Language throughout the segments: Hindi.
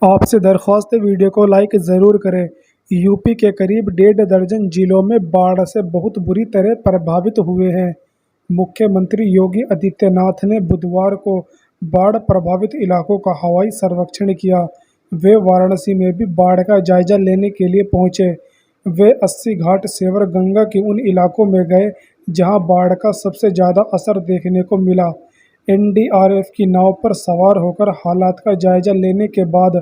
आपसे दरख्वास्त है, वीडियो को लाइक ज़रूर करें। यूपी के करीब 1.5 दर्जन जिलों में बाढ़ से बहुत बुरी तरह प्रभावित हुए हैं। मुख्यमंत्री योगी आदित्यनाथ ने बुधवार को बाढ़ प्रभावित इलाकों का हवाई सर्वेक्षण किया। वे वाराणसी में भी बाढ़ का जायजा लेने के लिए पहुंचे। वे 80 घाट सेवर गंगा के उन इलाकों में गए जहां बाढ़ का सबसे ज़्यादा असर देखने को मिला। एनडीआरएफ की नाव पर सवार होकर हालात का जायजा लेने के बाद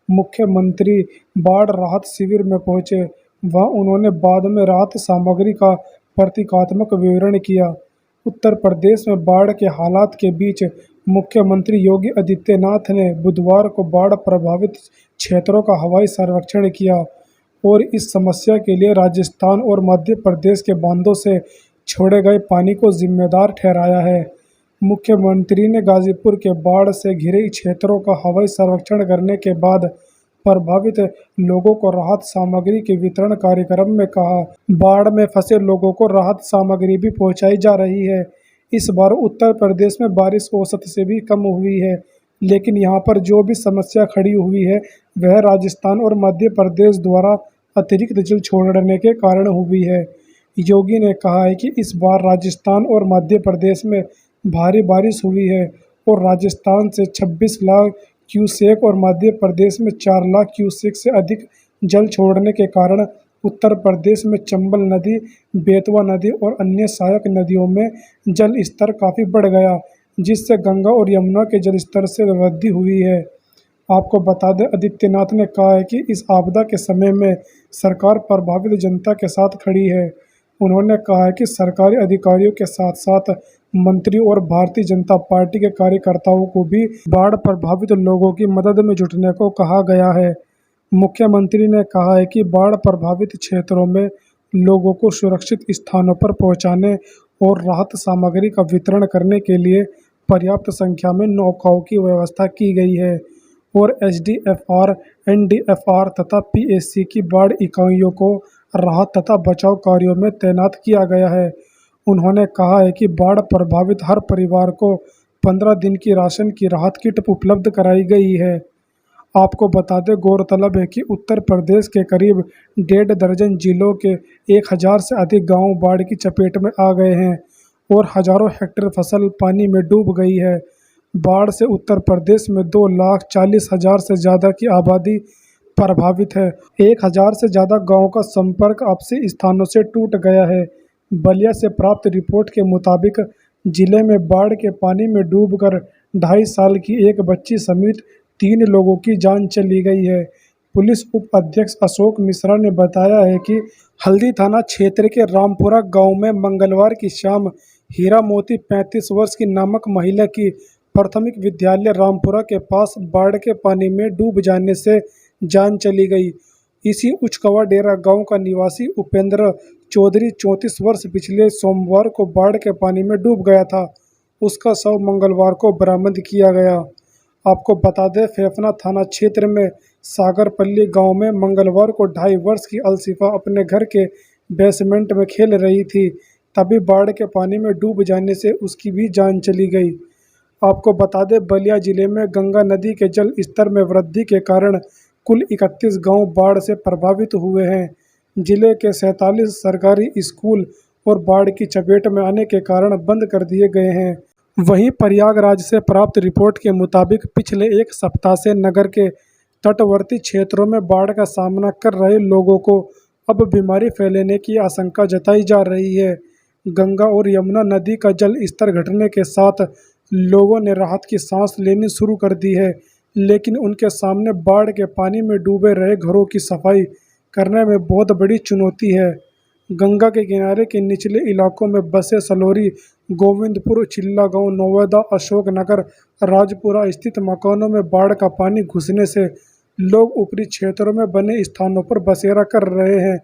मुख्यमंत्री बाढ़ राहत शिविर में पहुंचे। वहां उन्होंने बाद में राहत सामग्री का प्रतीकात्मक विवरण किया। उत्तर प्रदेश में बाढ़ के हालात के बीच मुख्यमंत्री योगी आदित्यनाथ ने बुधवार को बाढ़ प्रभावित क्षेत्रों का हवाई सर्वेक्षण किया और इस समस्या के लिए राजस्थान और मध्य प्रदेश के बांधों से छोड़े गए पानी को जिम्मेदार ठहराया है। मुख्यमंत्री ने गाजीपुर के बाढ़ से घिरे क्षेत्रों का हवाई सर्वेक्षण करने के बाद प्रभावित लोगों को राहत सामग्री के वितरण कार्यक्रम में कहा। बाढ़ में फंसे लोगों को राहत सामग्री भी पहुंचाई जा रही है। इस बार उत्तर प्रदेश में बारिश औसत से भी कम हुई है, लेकिन यहाँ पर जो भी समस्या खड़ी हुई है वह राजस्थान और मध्य प्रदेश द्वारा अतिरिक्त जल छोड़ने के कारण हुई है। योगी ने कहा है कि इस बार राजस्थान और मध्य प्रदेश में भारी बारिश हुई है और राजस्थान से 26 लाख क्यूसेक और मध्य प्रदेश में 4 लाख क्यूसेक से अधिक जल छोड़ने के कारण उत्तर प्रदेश में चंबल नदी, बेतवा नदी और अन्य सहायक नदियों में जल स्तर काफ़ी बढ़ गया, जिससे गंगा और यमुना के जल स्तर से वृद्धि हुई है। आपको बता दें, आदित्यनाथ ने कहा है कि इस आपदा के समय में सरकार प्रभावित जनता के साथ खड़ी है। उन्होंने कहा है कि सरकारी अधिकारियों के साथ साथ मंत्री और भारतीय जनता पार्टी के कार्यकर्ताओं को भी बाढ़ प्रभावित लोगों की मदद में जुटने को कहा गया है। मुख्यमंत्री ने कहा है कि बाढ़ प्रभावित क्षेत्रों में लोगों को सुरक्षित स्थानों पर पहुंचाने और राहत सामग्री का वितरण करने के लिए पर्याप्त संख्या में नौकाओं की व्यवस्था की गई है और एसडीएफआर, एनडीएफआर तथा पीएसी की बाढ़ इकाइयों को राहत तथा बचाव कार्यों में तैनात किया गया है। उन्होंने कहा है कि बाढ़ प्रभावित हर परिवार को 15 दिन की राशन की राहत किट उपलब्ध कराई गई है। आपको बता दें, गौरतलब है कि उत्तर प्रदेश के करीब 1.5 दर्जन जिलों के 1000 से अधिक गांव बाढ़ की चपेट में आ गए हैं और हजारों हेक्टेयर फसल पानी में डूब गई है। बाढ़ से उत्तर प्रदेश में 2,40,000 से ज़्यादा की आबादी प्रभावित है। 1000 से ज़्यादा गाँव का संपर्क आपसी स्थानों से टूट गया है। बलिया से प्राप्त रिपोर्ट के मुताबिक जिले में बाढ़ के पानी में डूबकर 2.5 साल की एक बच्ची समेत 3 लोगों की जान चली गई है। पुलिस उप अधीक्षक अशोक मिश्रा ने बताया है कि हल्दी थाना क्षेत्र के रामपुरा गांव में मंगलवार की शाम हीरा मोती 35 वर्ष की नामक महिला की प्राथमिक विद्यालय रामपुरा के पास बाढ़ के पानी में डूब जाने से जान चली गई। इसी उचकवा डेरा गांव का निवासी उपेंद्र चौधरी 34 वर्ष पिछले सोमवार को बाढ़ के पानी में डूब गया था। उसका शव मंगलवार को बरामद किया गया। आपको बता दें, फेफना थाना क्षेत्र में सागरपल्ली गांव में मंगलवार को 2.5 वर्ष की अलसिफा अपने घर के बेसमेंट में खेल रही थी, तभी बाढ़ के पानी में डूब जाने से उसकी भी जान चली गई। आपको बता दें, बलिया जिले में गंगा नदी के जल स्तर में वृद्धि के कारण कुल 31 गांव बाढ़ से प्रभावित हुए हैं। जिले के 47 सरकारी स्कूल और बाढ़ की चपेट में आने के कारण बंद कर दिए गए हैं। वहीं प्रयागराज से प्राप्त रिपोर्ट के मुताबिक पिछले एक सप्ताह से नगर के तटवर्ती क्षेत्रों में बाढ़ का सामना कर रहे लोगों को अब बीमारी फैलने की आशंका जताई जा रही है। गंगा और यमुना नदी का जल स्तर घटने के साथ लोगों ने राहत की सांस लेनी शुरू कर दी है, लेकिन उनके सामने बाढ़ के पानी में डूबे रहे घरों की सफाई करने में बहुत बड़ी चुनौती है। गंगा के किनारे के निचले इलाकों में बसे सलोरी, गोविंदपुर, चिल्लागांव, नोएडा, अशोकनगर, राजपुरा स्थित मकानों में बाढ़ का पानी घुसने से लोग ऊपरी क्षेत्रों में बने स्थानों पर बसेरा कर रहे हैं।